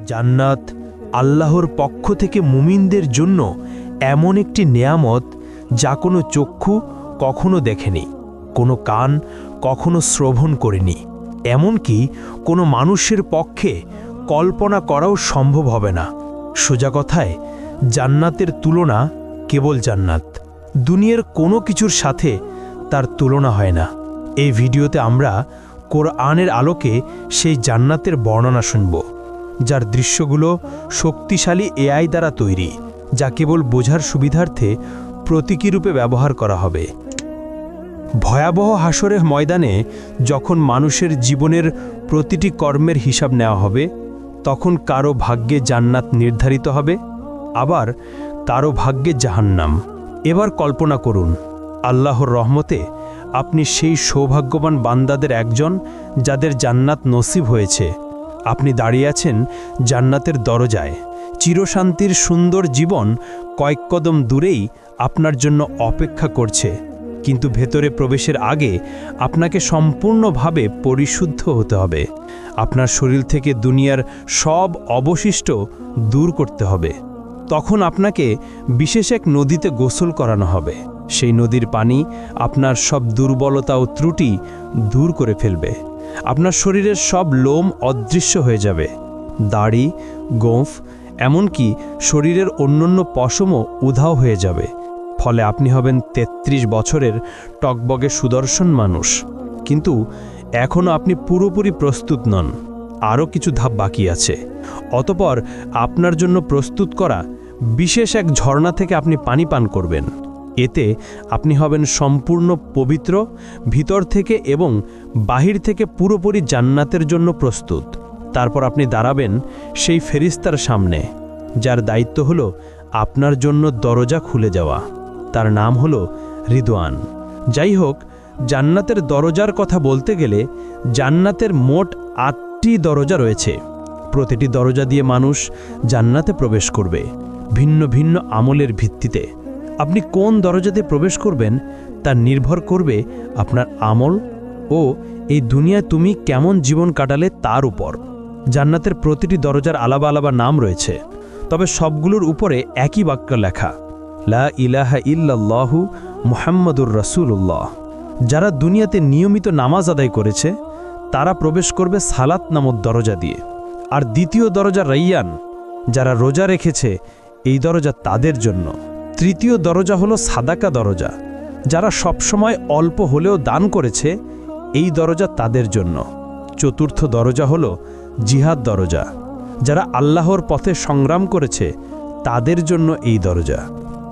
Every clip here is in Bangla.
জান্নাত আল্লাহর পক্ষ থেকে মুমিনদের জন্য এমন একটি নেয়ামত যা কোনো চক্ষু কখনো দেখেনি, কোনো কান কখনো শ্রবণ করেনি, এমনকি কোনো মানুষের পক্ষে কল্পনা করাও সম্ভব হবে না। সোজা কথায় জান্নাতের তুলনা কেবল জান্নাত, দুনিয়ার কোনো কিছুর সাথে তার তুলনা হয় না। এই ভিডিওতে আমরা কোরআনের আলোকে সেই জান্নাতের বর্ণনা শুনব, যার দৃশ্যগুলো শক্তিশালী এআই দ্বারা তৈরি, যা কেবল বোঝার সুবিধার্থে প্রতীকী রূপে ব্যবহার করা হবে। ভয়াবহ হাসরের ময়দানে যখন মানুষের জীবনের প্রতিটি কর্মের হিসাব নেওয়া হবে, তখন কারো ভাগ্যে জান্নাত নির্ধারিত হবে, আবার কারো ভাগ্যে জাহান্নাম। এবার কল্পনা করুন, আল্লাহর রহমতে আপনি সেই সৌভাগ্যবান বান্দাদের একজন যাদের জান্নাত নসিব হয়েছে। আপনি দাঁড়িয়ে আছেন জান্নাতের দরজায়। চিরশান্তির সুন্দর জীবন কয়েক কদম দূরেই আপনার জন্য অপেক্ষা করছে, কিন্তু ভেতরে প্রবেশের আগে আপনাকে সম্পূর্ণভাবে পরিশুদ্ধ হতে হবে। আপনার শরীর থেকে দুনিয়ার সব অবশিষ্ট দূর করতে হবে। তখন আপনাকে বিশেষ এক নদীতে গোসল করানো হবে। সেই নদীর পানি আপনার সব দুর্বলতা ও ত্রুটি দূর করে ফেলবে। আপনার শরীরের সব লোম অদৃশ্য হয়ে যাবে, দাড়ি, গোঁফ, এমনকি শরীরের অন্যান্য পশমও উধাও হয়ে যাবে। ফলে আপনি হবেন ৩৩ বছরের টকবগে সুদর্শন মানুষ। কিন্তু এখনও আপনি পুরোপুরি প্রস্তুত নন, আরও কিছু ধাপ বাকি আছে। অতঃপর আপনার জন্য প্রস্তুত করা বিশেষ এক ঝর্ণা থেকে আপনি পানি পান করবেন। এতে আপনি হবেন সম্পূর্ণ পবিত্র, ভিতর থেকে এবং বাহির থেকে পুরোপুরি জান্নাতের জন্য প্রস্তুত। তারপর আপনি দাঁড়াবেন সেই ফেরেশতার সামনে, যার দায়িত্ব হলো আপনার জন্য দরজা খুলে যাওয়া। তার নাম হলো রিদওয়ান। যাই হোক, জান্নাতের দরজার কথা বলতে গেলে জান্নাতের মোট ৮টি দরজা রয়েছে। প্রতিটি দরজা দিয়ে মানুষ জান্নাতে প্রবেশ করবে ভিন্ন ভিন্ন আমলের ভিত্তিতে। আপনি কোন দরজাতে প্রবেশ করবেন তা নির্ভর করবে আপনার আমল ও এই দুনিয়ায় তুমি কেমন জীবন কাটালে তার উপর। জান্নাতের প্রতিটি দরজার আলাদা আলাদা নাম রয়েছে, তবে সবগুলোর উপরে একই বাক্য লেখা, লা ইলাহা ইল্লাল্লাহু মুহাম্মাদুর রাসূলুল্লাহ। যারা দুনিয়াতে নিয়মিত নামাজ আদায় করেছে তারা প্রবেশ করবে সালাত নামক দরজা দিয়ে। আর দ্বিতীয় দরজা রাইয়ান, যারা রোজা রেখেছে এই দরজা তাদের জন্য। তৃতীয় দরজা হলো সাদাকা দরজা, যারা সবসময় অল্প হলেও দান করেছে এই দরজা তাদের জন্য। চতুর্থ দরজা হলো জিহাদ দরজা, যারা আল্লাহর পথে সংগ্রাম করেছে তাদের জন্য এই দরজা।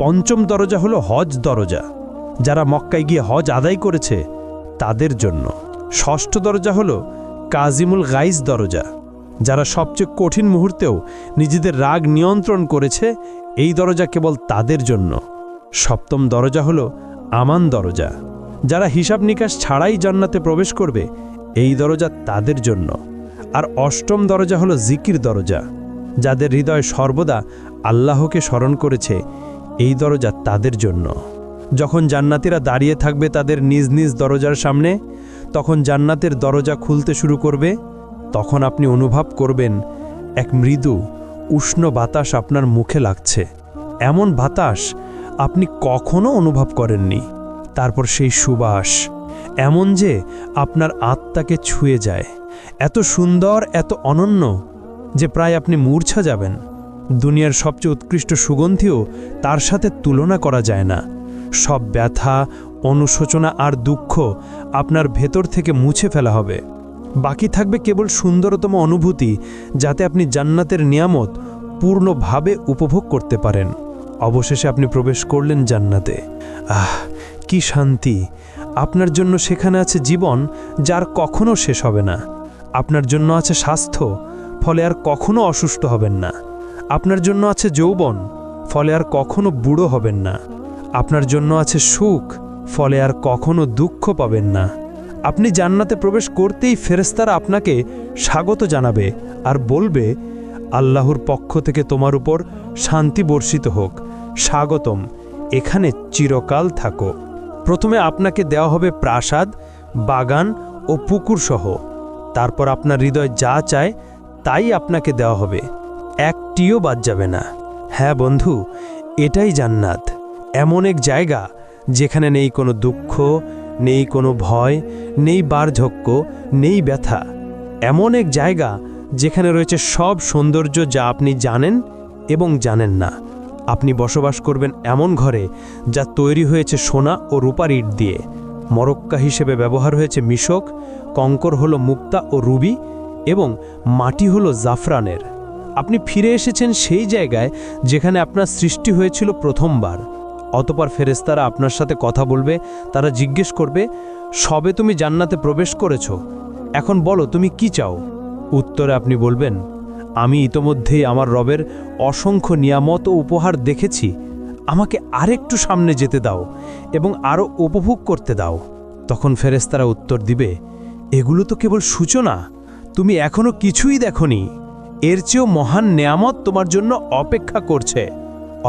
পঞ্চম দরজা হলো হজ দরজা, যারা মক্কায় গিয়ে হজ আদায় করেছে তাদের জন্য। ষষ্ঠ দরজা হলো কাজিমুল গাইজ দরজা, যারা সবচেয়ে কঠিন মুহূর্তেও নিজেদের রাগ নিয়ন্ত্রণ করেছে এই দরজা কেবল তাদের জন্য। সপ্তম দরজা হলো আমান দরজা, যারা হিসাব নিকাশ ছাড়াই জান্নাতে প্রবেশ করবে এই দরজা তাদের জন্য। আর অষ্টম দরজা হলো জিকির দরজা, যাদের হৃদয় সর্বদা আল্লাহকে স্মরণ করেছে এই দরজা তাদের জন্য। যখন জান্নাতীরা দাঁড়িয়ে থাকবে তাদের নিজ নিজ দরজার সামনে, তখন জান্নাতের দরজা খুলতে শুরু করবে। তখন আপনি অনুভব করবেন এক মৃদু উষ্ণ বাতাস আপনার মুখে লাগছে, এমন বাতাস আপনি কখনো অনুভব করেননি। তারপর সেই সুবাস এমন যে আপনার আত্মাকে ছুঁয়ে যায়, এত সুন্দর, এত অনন্য যে প্রায় আপনি মূর্ছা যাবেন। দুনিয়ার সবচেয়ে উৎকৃষ্ট সুগন্ধিও তার সাথে তুলনা করা যায় না। সব ব্যথা, অনুশোচনা আর দুঃখ আপনার ভেতর থেকে মুছে ফেলা হবে। বাকি থাকবে কেবল সুন্দরতম অনুভূতি, যাতে আপনি জান্নাতের নিয়ামত পূর্ণভাবে উপভোগ করতে পারেন। অবশেষে আপনি প্রবেশ করলেন জান্নাতে। কি শান্তি! আপনার জন্য সেখানে আছে জীবন, যার কখনো শেষ হবে না। আপনার জন্য আছে স্বাস্থ্য, ফলে আর কখনো অসুস্থ হবেন না। আপনার জন্য আছে যৌবন, ফলে আর কখনো বুড়ো হবেন না। আপনার জন্য আছে সুখ, ফলে আর কখনো দুঃখ পাবেন না। আপনি জান্নাতে প্রবেশ করতেই ফেরেশতারা আপনাকে স্বাগত জানাবে আর বলবে, আল্লাহর পক্ষ থেকে তোমার উপর শান্তি বর্ষিত হোক, স্বাগতম, এখানে চিরকাল থাকো। প্রথমে আপনাকে দেওয়া হবে প্রাসাদ, বাগান ও পুকুর সহ। তারপর আপনার হৃদয় যা চায় তাই আপনাকে দেওয়া হবে। একটিও বাদ যাবে না। হ্যাঁ বন্ধু, এটাই জান্নাত। এমন এক জায়গা যেখানে নেই কোনো দুঃখ, নেই কোনো ভয়, নেই বার্ধক্য, নেই ব্যথা। এমন এক জায়গা যেখানে রয়েছে সব সৌন্দর্য যা আপনি জানেন এবং জানেন না। আপনি বসবাস করবেন এমন ঘরে যা তৈরি হয়েছে সোনা ও রূপার ইট দিয়ে। মরক্কা হিসেবে ব্যবহার হয়েছে মিশক, কঙ্কর হলো মুক্তা ও রুবি, এবং মাটি হলো জাফরানের। আপনি ফিরে এসেছেন সেই জায়গায় যেখানে আপনার সৃষ্টি হয়েছিল প্রথমবার। অতঃপর ফেরেশতারা আপনার সাথে কথা বলবে। তারা জিজ্ঞেস করবে, সবে তুমি জান্নাতে প্রবেশ করেছ, এখন বলো তুমি কি চাও। উত্তরে আপনি বলবেন, আমি ইতোমধ্যেই আমার রবের অসংখ্য নিয়ামত ও উপহার দেখেছি, আমাকে আরেকটু সামনে যেতে দাও এবং আরও উপভোগ করতে দাও। তখন ফেরেশতারা উত্তর দিবে, এগুলো তো কেবল সূচনা, তুমি এখনো কিছুই দেখনি, এর চেয়েও মহান নেয়ামত তোমার জন্য অপেক্ষা করছে।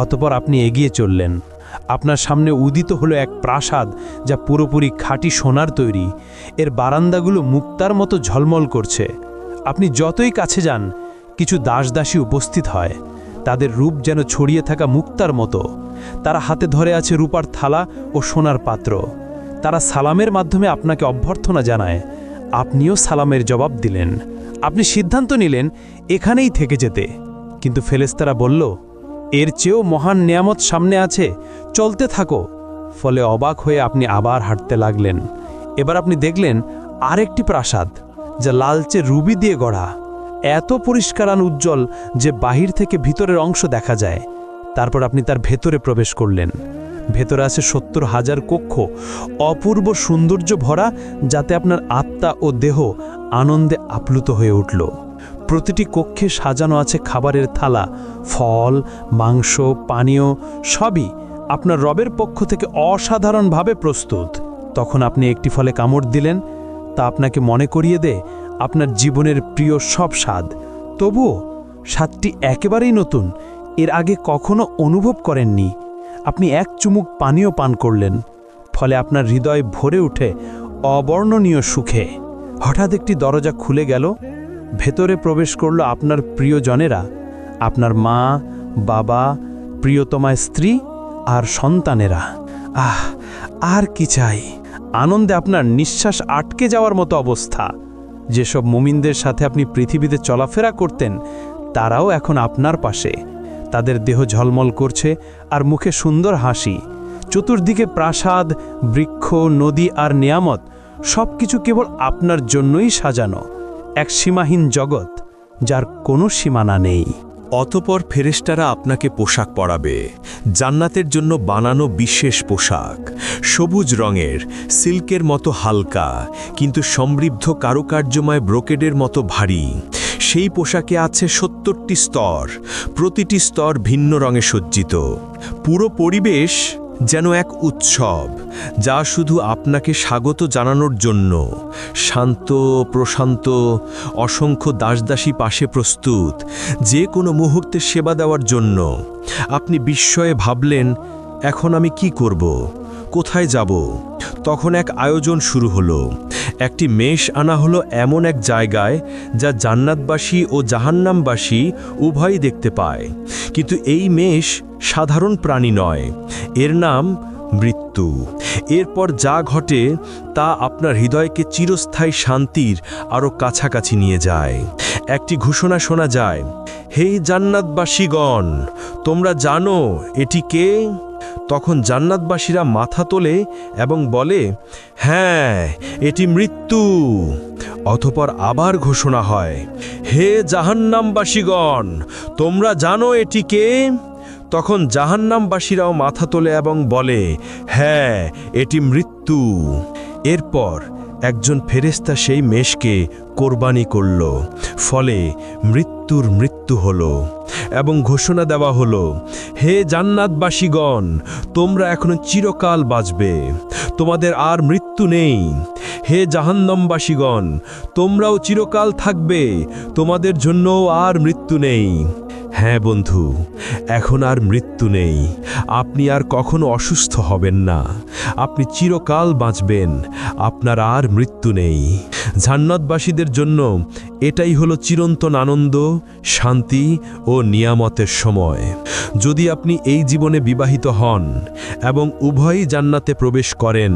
অতঃপর আপনি এগিয়ে চললেন। আপনার সামনে উদিত হলো এক প্রাসাদ যা পুরোপুরি খাঁটি সোনার তৈরি। এর বারান্দাগুলো মুক্তার মতো ঝলমল করছে। আপনি যতই কাছে যান, কিছু দাসদাসী উপস্থিত হয়। তাদের রূপ যেন ছড়িয়ে থাকা মুক্তার মতো। তারা হাতে ধরে আছে রূপার থালা ও সোনার পাত্র। তারা সালামের মাধ্যমে আপনাকে অভ্যর্থনা জানায়। আপনিও সালামের জবাব দিলেন। আপনি সিদ্ধান্ত নিলেন এখানেই থেকে যেতে, কিন্তু ফেরেশতারা বলল, এর চেয়েও মহান নেয়ামত সামনে আছে, চলতে থাকো। ফলে অবাক হয়ে আপনি আবার হাঁটতে লাগলেন। এবার আপনি দেখলেন আরেকটি প্রাসাদ যা লালচে রুবি দিয়ে গড়া, এত পরিষ্কার আর উজ্জ্বল যে বাহির থেকে ভিতরের অংশ দেখা যায়। তারপর আপনি তার ভেতরে প্রবেশ করলেন। ভেতরে আছে ৭০,০০০ কক্ষ, অপূর্ব সৌন্দর্য ভরা, যাতে আপনার আত্মা ও দেহ আনন্দে আপ্লুত হয়ে উঠল। প্রতিটি কক্ষে সাজানো আছে খাবারের থালা, ফল, মাংস, পানীয়, সবই আপনার রবের পক্ষ থেকে অসাধারণভাবে প্রস্তুত। তখন আপনি একটি ফলে কামড় দিলেন, তা আপনাকে মনে করিয়ে দেয় আপনার জীবনের প্রিয় সব স্বাদ। তবুও স্বাদটি একেবারেই নতুন, এর আগে কখনো অনুভব করেননি। আপনি এক চুমুক পানীয় পান করলেন, ফলে আপনার হৃদয় ভরে ওঠে অবর্ণনীয় সুখে। হঠাৎ একটি দরজা খুলে গেল। ভেতরে প্রবেশ করল আপনার প্রিয়জনেরা, আপনার মা, বাবা, প্রিয়তমা স্ত্রী আর সন্তানেরা। আর কি চাই! আনন্দে আপনার নিঃশ্বাস আটকে যাওয়ার মতো অবস্থা। যেসব মুমিনদের সাথে আপনি পৃথিবীতে চলাফেরা করতেন, তারাও এখন আপনার পাশে। তাদের দেহ ঝলমল করছে আর মুখে সুন্দর হাসি। চতুর্দিকে প্রাসাদ, বৃক্ষ, নদী আর নিয়ামত, সব কিছু কেবল আপনার জন্যই সাজানো। এক সীমাহীন জগৎ যার কোনো সীমানা নেই। অতপর ফেরেশতারা আপনাকে পোশাক পরাবে, জান্নাতের জন্য বানানো বিশেষ পোশাক, সবুজ রঙের, সিল্কের মতো হালকা কিন্তু সমৃদ্ধ কারুকার্যময় ব্রোকেডের মতো ভারী। সেই পোশাকে আছে ৭০টি স্তর, প্রতিটি স্তর ভিন্ন রঙে সজ্জিত। পুরো পরিবেশ যেন এক উৎসব, যা শুধু আপনাকে স্বাগত জানানোর জন্য। শান্ত, প্রশান্ত, অসংখ্য দাসদাসী পাশে প্রস্তুত, যে কোনো মুহূর্তে সেবা দেওয়ার জন্য। আপনি বিস্ময়ে ভাবলেন, এখন আমি কি করব, কোথায় যাব? তখন এক আয়োজন শুরু হলো। একটি মেষ আনা হলো এমন এক জায়গায় যা জান্নাতবাসী ও জাহান্নামবাসী উভয়ই দেখতে পায়। কিন্তু এই মেষ সাধারণ প্রাণী নয়, এর নাম মৃত্যু। এরপর যা ঘটে তা আপনার হৃদয়কে চিরস্থায়ী শান্তির আরও কাছাকাছি নিয়ে যায়। একটি ঘোষণা শোনা যায়, হে জান্নাতবাসীগণ, তোমরা জানো এটি কে? তখন জান্নাতবাসীরা মাথা তোলে এবং বলে, হ্যাঁ, এটি মৃত্যু। অতঃপর আবার ঘোষণা হয়, হে জাহান্নামবাসীগণ, তোমরা জানো এটি কে? তখন জাহান্নামবাসীরাও মাথা তোলে এবং বলে, হ্যাঁ, এটি মৃত্যু। এরপর একজন ফেরেশতা সেই মেষকে কোরবানি করল, ফলে মৃত্যুর মৃত্যু হলো এবং ঘোষণা দেওয়া হলো, হে জান্নাতবাসীগণ, তোমরা এখনো চিরকাল বাঁচবে, তোমাদের আর মৃত্যু নেই। হে জাহান্নামবাসীগণ, তোমরাও চিরকাল থাকবে, তোমাদের জন্যও আর মৃত্যু নেই। হ্যাঁ বন্ধু, এখন আর মৃত্যু নেই। আপনি আর কখনো অসুস্থ হবেন না। আপনি চিরকাল বাঁচবেন। আপনার আর মৃত্যু নেই। জান্নাতবাসীদের জন্য এটাই হলো চিরন্তন আনন্দ, শান্তি ও নিয়ামতের সময়। যদি আপনি এই জীবনে বিবাহিত হন এবং উভয়ই জান্নাতে প্রবেশ করেন,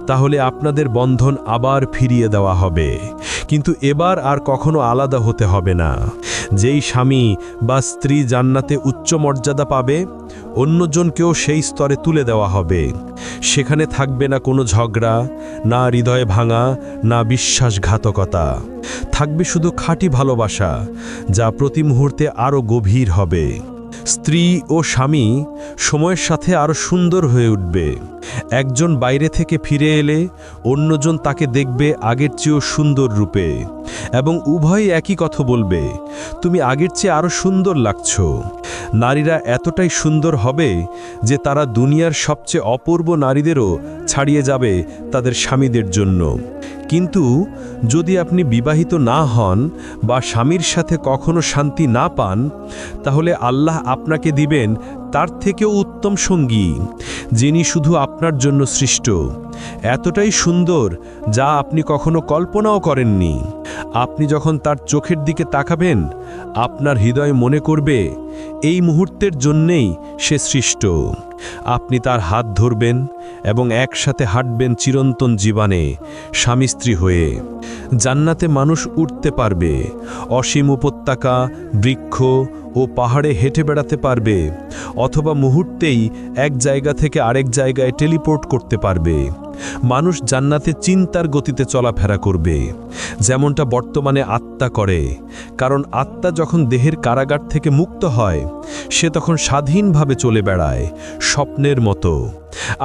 তাহলে আপনাদের বন্ধন আবার ফিরিয়ে দেওয়া হবে। কিন্তু এবার আর কখনো আলাদা হতে হবে না। যেই স্বামী বা স্ত্রী জান্নাতে উচ্চ মর্যাদা পাবে, অন্যজনকেও সেই স্তরে তুলে দেওয়া হবে। সেখানে থাকবে না কোনো ঝগড়া, না হৃদয় ভাঙা, না বিশ্বাসঘাতকতা। থাকবে শুধু খাঁটি ভালোবাসা, যা প্রতি মুহূর্তে আরও গভীর হবে। স্ত্রী ও স্বামী সময়ের সাথে আরও সুন্দর হয়ে উঠবে। একজন বাইরে থেকে ফিরে এলে অন্যজন তাকে দেখবে আগের চেয়েও সুন্দর রূপে, এবং উভয়ই একই কথা বলবে, তুমি আগের চেয়ে আরও সুন্দর লাগছো। নারীরা এতটাই সুন্দর হবে যে তারা দুনিয়ার সবচেয়ে অপূর্ব নারীদেরও ছাড়িয়ে যাবে তাদের স্বামীদের জন্য। কিন্তু যদি আপনি বিবাহিত না হন বা স্বামীর সাথে কখনো শান্তি না পান, তাহলে আল্লাহ আপনাকে দিবেন তার থেকেও উত্তম সঙ্গী, যিনি শুধু আপনার জন্য সৃষ্ট, এতটাই সুন্দর যা আপনি কখনো কল্পনাও করেননি। আপনি যখন তার চোখের দিকে তাকাবেন, আপনার হৃদয় মনে করবে এই মুহূর্তের জন্যেই সে সৃষ্ট। আপনি তার হাত ধরবেন এবং একসাথে হাঁটবেন চিরন্তন জীবনে স্বামী স্ত্রী হয়ে। জান্নাতে মানুষ উঠতে পারবে, অসীম উপত্যকা, বৃক্ষ ও পাহাড়ে হেঁটে বেড়াতে পারবে, অথবা মুহূর্তেই এক জায়গা থেকে আরেক জায়গায় টেলিপোর্ট করতে পারবে। মানুষ জান্নাতে চিন্তার গতিতে চলাফেরা করবে, যেমনটা বর্তমানে আত্মা করে। কারণ আত্মা যখন দেহের কারাগার থেকে মুক্ত হয়, সে তখন স্বাধীনভাবে চলে বেড়ায়, স্বপ্নের মতো।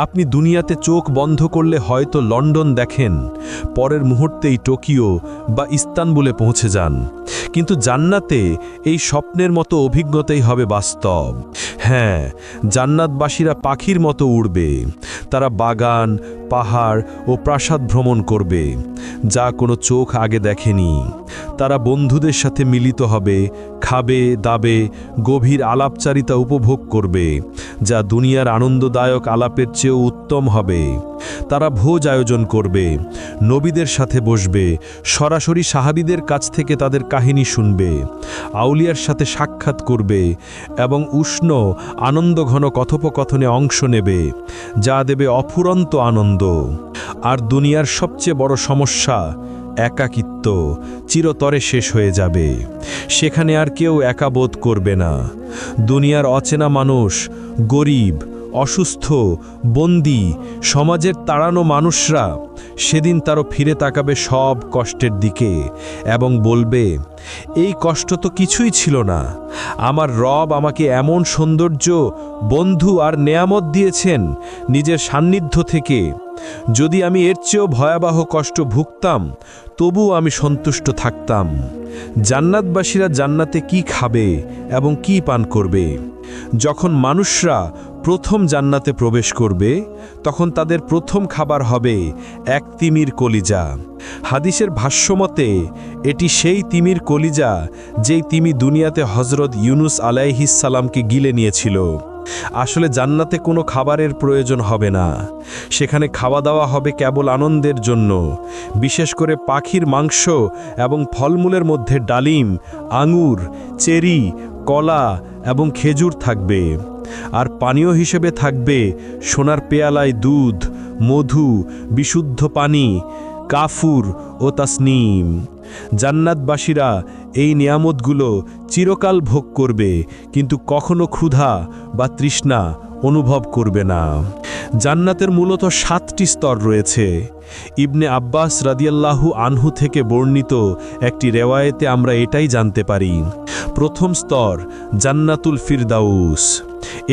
আপনি দুনিয়াতে চোখ বন্ধ করলে হয়তো লন্ডন দেখেন, পরের মুহূর্তেই টোকিও বা ইস্তানবুলে পৌঁছে যান। কিন্তু জান্নাতে এই স্বপ্নের মতো অভিজ্ঞতাই হবে বাস্তব। হ্যাঁ, জান্নাতবাসীরা পাখির মতো উড়বে। তারা বাগান, পাহাড় ও প্রাসাদ ভ্রমণ করবে, যা কোনো চোখ আগে দেখেনি। তারা বন্ধুদের সাথে মিলিত হবে, খাবে, দাবে, গভীর আলাপচারিতা উপভোগ করবে, যা দুনিয়ার আনন্দদায়ক আলাপের চেয়েও উত্তম হবে। তারা ভোজ আয়োজন করবে, নবীদের সাথে বসবে, সরাসরি সাহাবীদের কাছ থেকে তাদের কাহিনী শুনবে, আউলিয়ার সাথে সাক্ষাৎ করবে এবং উষ্ণ আনন্দঘন কথোপকথনে অংশ নেবে, যা দেবে অফুরন্ত আনন্দ। আর দুনিয়ার সবচেয়ে বড় সমস্যা একাকিত্ব চিরতরে শেষ হয়ে যাবে। সেখানে আর কেউ একা বোধ করবে না। দুনিয়ার অচেনা মানুষ, গরিব, অসুস্থ, বন্দী, সমাজের তাড়ানো মানুষরা সেদিন তারও ফিরে তাকাবে সব কষ্টের দিকে এবং বলবে, এই কষ্ট তো কিছুই ছিল না। আমার রব আমাকে এমন সৌন্দর্য, বন্ধু আর নেয়ামত দিয়েছেন নিজের সান্নিধ্য থেকে। যদি আমি এর চেয়েও ভয়াবহ কষ্ট ভুগতাম, তবুও আমি সন্তুষ্ট থাকতাম। জান্নাতবাসীরা জান্নাতে কি খাবে এবং কি পান করবে? যখন মানুষরা প্রথম জান্নাতে প্রবেশ করবে, তখন তাদের প্রথম খাবার হবে এক তিমির কলিজা। হাদিসের ভাষ্যমতে এটি সেই তিমির কলিজা যেই তিমি দুনিয়াতে হজরত ইউনুস আলাইহিস সালামকে গিলে নিয়েছিল। আসলে জান্নাতে কোনো খাবারের প্রয়োজন হবে না। সেখানে খাওয়া দাওয়া হবে কেবল আনন্দের জন্য। বিশেষ করে পাখির মাংস এবং ফলমূলের মধ্যে ডালিম, আঙুর, চেরি, কলা এবং খেজুর থাকবে। আর পানীয় হিসেবে থাকবে সোনার পেয়ালায় দুধ, মধু, বিশুদ্ধ পানি, কাফুর ও তাসনিম। জান্নাতবাসীরা এই নিয়ামতগুলো চিরকাল ভোগ করবে, কিন্তু কখনো ক্ষুধা বা তৃষ্ণা অনুভব করবে না। জান্নাতের মূলত 7টি স্তর রয়েছে। ইবনে আব্বাস রাদিয়াল্লাহু আনহু থেকে বর্ণিত একটি রেওয়ায়েতে আমরা এটাই জানতে পারি। প্রথম স্তর জান্নাতুল ফিরদাউস।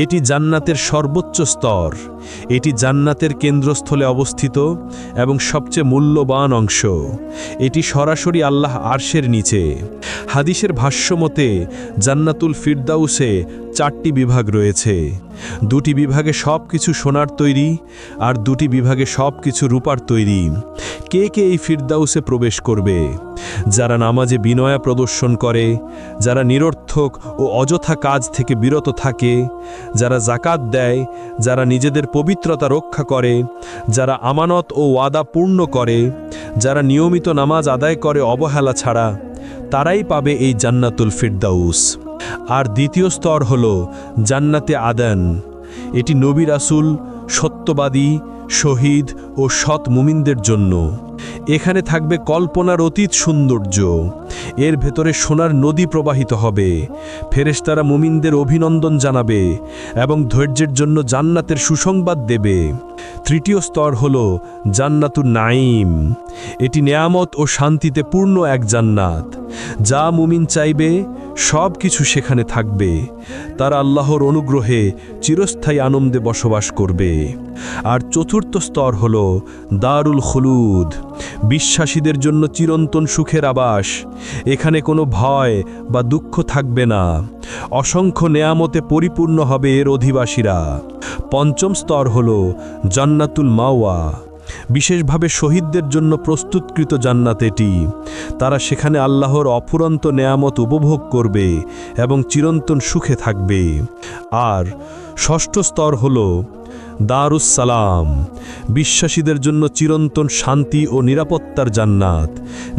এটি জান্নাতের সর্বোচ্চ স্তর, এটি জান্নাতের কেন্দ্রস্থলে অবস্থিত এবং সবচেয়ে মূল্যবান অংশ। এটি সরাসরি আল্লাহ আরশের নিচে। হাদিসের ভাষ্যমতে জান্নাতুল ফিরদাউসে 4টি বিভাগ রয়েছে। 2টি বিভাগে সব কিছু সোনার তৈরি, আর 2টি বিভাগে সব কিছু রূপার তৈরি। কে কে এই ফিরদাউসে প্রবেশ করবে? যারা নামাজে বিনয়া প্রদর্শন করে, যারা নিরর্থক ও অযথা কাজ থেকে বিরত থাকে, যারা জাকাত দেয়, যারা নিজেদের পবিত্রতা রক্ষা করে, যারা আমানত ও ওয়াদা পূর্ণ করে, যারা নিয়মিত নামাজ আদায় করে অবহেলা ছাড়া, তারাই পাবে এই জান্নাতুল ফিরদাউস। আর দ্বিতীয় স্তর হল জান্নাতে আদন। এটি নবী রাসূল, সত্যবাদী, শহীদ ও সৎ মুমিনদের জন্য। এখানে থাকবে কল্পনার অতীত সৌন্দর্য। এর ভেতরে সোনার নদী প্রবাহিত হবে, ফেরেশতারা মুমিনদের অভিনন্দন জানাবে এবং ধৈর্যের জন্য জান্নাতের সুসংবাদ দেবে। তৃতীয় স্তর হল জান্নাতুন নাঈম। এটি নেয়ামত ও শান্তিতে পূর্ণ এক জান্নাত। যা মুমিন চাইবে সব কিছু সেখানে থাকবে। তারা আল্লাহর অনুগ্রহে চিরস্থায়ী আনন্দে বসবাস করবে। আর চতুর্থ স্তর হল দারুল খুলুদ, বিশ্বাসীদের জন্য চিরন্তন সুখের আবাস। এখানে কোনো ভয় বা দুঃখ থাকবে না। অসংখ্য নেয়ামতে পরিপূর্ণ হবে এর অধিবাসীরা। পঞ্চম স্তর হল জান্নাতুল মাওয়া, বিশেষভাবে শহীদদের জন্য প্রস্তুতকৃত জান্নাত এটি। তারা সেখানে আল্লাহর অফুরন্ত নেয়ামত উপভোগ করবে এবং চিরন্তন সুখে থাকবে। আর ষষ্ঠ স্তর হল দারুস সালাম, বিশ্বাসীদের জন্য চিরন্তন শান্তি ও নিরাপত্তার জান্নাত,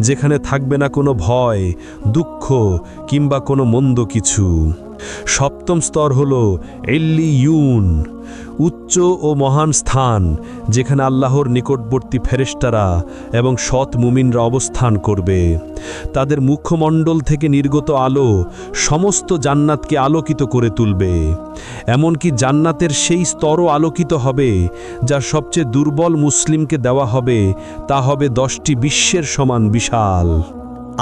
যেখানে থাকবে না কোনো ভয়, দুঃখ কিংবা কোনো মন্দ কিছু। সপ্তম স্তর হল ইল্লিয়ুন, উচ্চ ও মহান স্থান, যেখানে আল্লাহর নিকটবর্তী ফেরেশতারা এবং সৎ মুমিনরা অবস্থান করবে। তাদের মুখমণ্ডল থেকে নির্গত আলো সমস্ত জান্নাতকে আলোকিত করে তুলবে। এমনকি জান্নাতের সেই স্তরও আলোকিত হবে যা সবচেয়ে দুর্বল মুসলিমকে দেওয়া হবে, তা হবে 10টি বিশ্বের সমান বিশাল।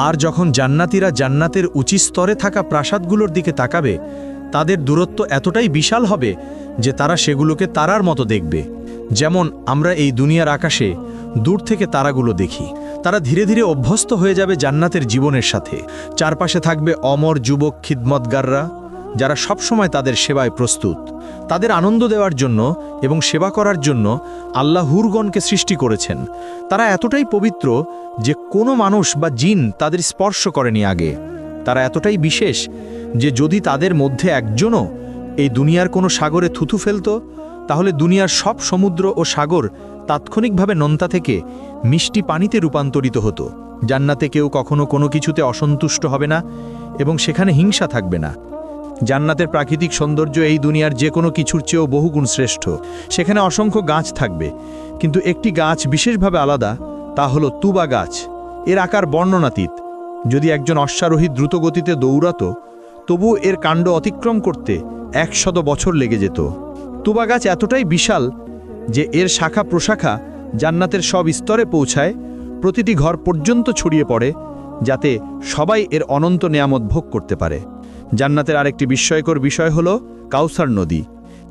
আর যখন জান্নাতীরা জান্নাতের উঁচু স্তরে থাকা প্রাসাদগুলোর দিকে তাকাবে, তাদের দূরত্ব এতটাই বিশাল হবে যে তারা সেগুলোকে তারার মতো দেখবে। যেমন আমরা এই দুনিয়ার আকাশে দূর থেকে তারাগুলো দেখি। তারা ধীরে ধীরে অভ্যস্ত হয়ে যাবে জান্নাতের জীবনের সাথে। চারপাশে থাকবে অমর যুবক খিদমতগাররা, যারা সবসময় তাদের সেবায় প্রস্তুত। তাদের আনন্দ দেওয়ার জন্য এবং সেবা করার জন্য আল্লাহ হুরগণকে সৃষ্টি করেছেন। তারা এতটাই পবিত্র যে কোনো মানুষ বা জিন তাদের স্পর্শ করেনি আগে। তারা এতটাই বিশেষ যে যদি তাদের মধ্যে একজনও এই দুনিয়ার কোনো সাগরে থুথু ফেলত, তাহলে দুনিয়ার সব সমুদ্র ও সাগর তাৎক্ষণিকভাবে নোনতা থেকে মিষ্টি পানিতে রূপান্তরিত হতো। জান্নাতে কেউ কখনো কোনো কিছুতে অসন্তুষ্ট হবে না এবং সেখানে হিংসা থাকবে না। জান্নাতের প্রাকৃতিক সৌন্দর্য এই দুনিয়ার যে কোনো কিছুর চেয়েও বহুগুণ শ্রেষ্ঠ। সেখানে অসংখ্য গাছ থাকবে, কিন্তু একটি গাছ বিশেষভাবে আলাদা, তা হলো তুবা গাছ। এর আকার বর্ণনাতীত। যদি একজন অশ্বারোহী দ্রুতগতিতে দৌড়াতো, তবু এর কাণ্ড অতিক্রম করতে 100 বছর লেগে যেত। তুবা গাছ এতটাই বিশাল যে এর শাখা প্রশাখা জান্নাতের সব স্তরে পৌঁছায়, প্রতিটি ঘর পর্যন্ত ছড়িয়ে পড়ে, যাতে সবাই এর অনন্ত নেয়ামত ভোগ করতে পারে। জান্নাতের আরেকটি বিস্ময়কর বিষয় হলো কাউসার নদী।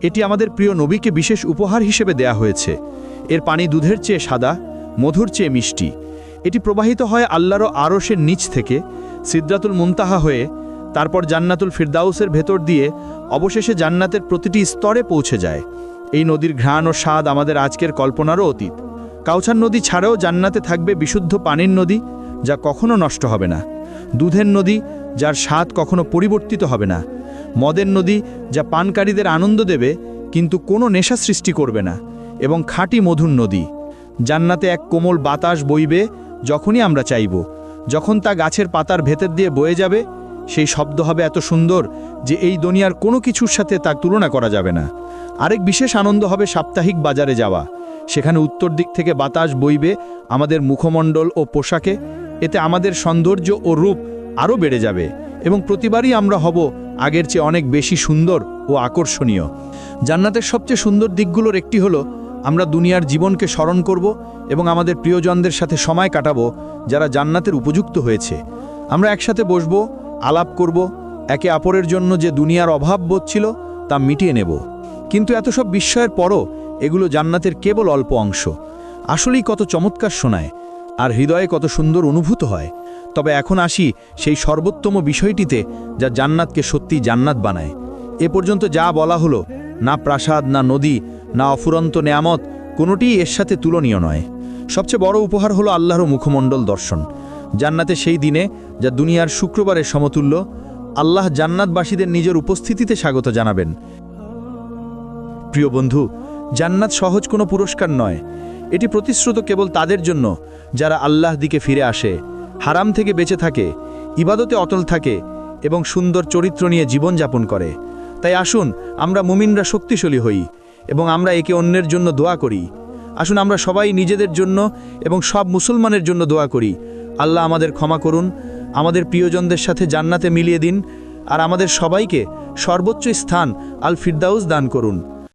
এটি আমাদের প্রিয় নবীকে বিশেষ উপহার হিসেবে দেয়া হয়েছে। এর পানি দুধের চেয়ে সাদা, মধুর চেয়ে মিষ্টি। এটি প্রবাহিত হয় আল্লাহর আরশের নিচ থেকে সিদরাতুল মুনতাহা হয়ে, তারপর জান্নাতুল ফিরদাউসের ভেতর দিয়ে অবশেষে জান্নাতের প্রতিটি স্তরে পৌঁছে যায়। এই নদীর ঘ্রাণ ও স্বাদ আমাদের আজকের কল্পনারও অতীত। কাউসার নদী ছাড়াও জান্নাতে থাকবে বিশুদ্ধ পানির নদী, যা কখনো নষ্ট হবে না। দুধের নদী, যার স্বাদ কখনো পরিবর্তিত হবে না। মদের নদী, যা পানকারীদের আনন্দ দেবে কিন্তু কোনো নেশা সৃষ্টি করবে না। এবং খাঁটি মধুর নদী। জান্নাতে এক কোমল বাতাস বইবে যখনই আমরা চাইব। যখন তা গাছের পাতার ভেতর দিয়ে বয়ে যাবে, সেই শব্দ হবে এত সুন্দর যে এই দুনিয়ার কোনো কিছুর সাথে তার তুলনা করা যাবে না। আরেক বিশেষ আনন্দ হবে সাপ্তাহিক বাজারে যাওয়া। সেখানে উত্তর দিক থেকে বাতাস বইবে আমাদের মুখমণ্ডল ও পোশাকে। এতে আমাদের সৌন্দর্য ও রূপ আরও বেড়ে যাবে এবং প্রতিবারই আমরা হব আগের চেয়ে অনেক বেশি সুন্দর ও আকর্ষণীয়। জান্নাতের সবচেয়ে সুন্দর দিকগুলোর একটি হলো আমরা দুনিয়ার জীবনকে স্মরণ করব এবং আমাদের প্রিয়জনদের সাথে সময় কাটাবো যারা জান্নাতের উপযুক্ত হয়েছে। আমরা একসাথে বসবো, আলাপ করব, একে অপরের জন্য যে দুনিয়ার অভাব বোধ ছিল তা মিটিয়ে নেব। কিন্তু এত সব বিস্ময়ের পরও এগুলো জান্নাতের কেবল অল্প অংশ। আসলেই কত চমৎকার শোনায় আর হৃদয়ে কত সুন্দর অনুভূত হয়। তবে এখন আসি সেই সর্বোত্তম বিষয়টিতে, যা জান্নাতকে সত্যি জান্নাত বানায়। এ পর্যন্ত যা বলা হলো, না প্রাসাদ, না নদী, না অফুরন্ত নেয়ামত, কোনোটিই এর সাথে তুলনীয় নয়। সবচেয়ে বড় উপহার হলো আল্লাহর মুখমণ্ডল দর্শন। জান্নাতে সেই দিনে, যা দুনিয়ার শুক্রবারের সমতুল্য, আল্লাহ জান্নাতবাসীদের নিজের উপস্থিতিতে স্বাগত জানাবেন। প্রিয় বন্ধু, জান্নাত সহজ কোনো পুরস্কার নয়। এটি প্রতিশ্রুত কেবল তাদের জন্য যারা আল্লাহ দিকে ফিরে আসে, হারাম থেকে বেঁচে থাকে, ইবাদতে অটল থাকে এবং সুন্দর চরিত্র নিয়ে জীবনযাপন করে। তাই আসুন আমরা মুমিনরা শক্তিশালী হই এবং আমরা একে অন্যের জন্য দোয়া করি। আসুন আমরা সবাই নিজেদের জন্য এবং সব মুসলমানের জন্য দোয়া করি। আল্লাহ আমাদের ক্ষমা করুন, আমাদের প্রিয়জনদের সাথে জান্নাতে মিলিয়ে দিন আর আমাদের সবাইকে সর্বোচ্চ স্থান আল ফিরদাউস দান করুন।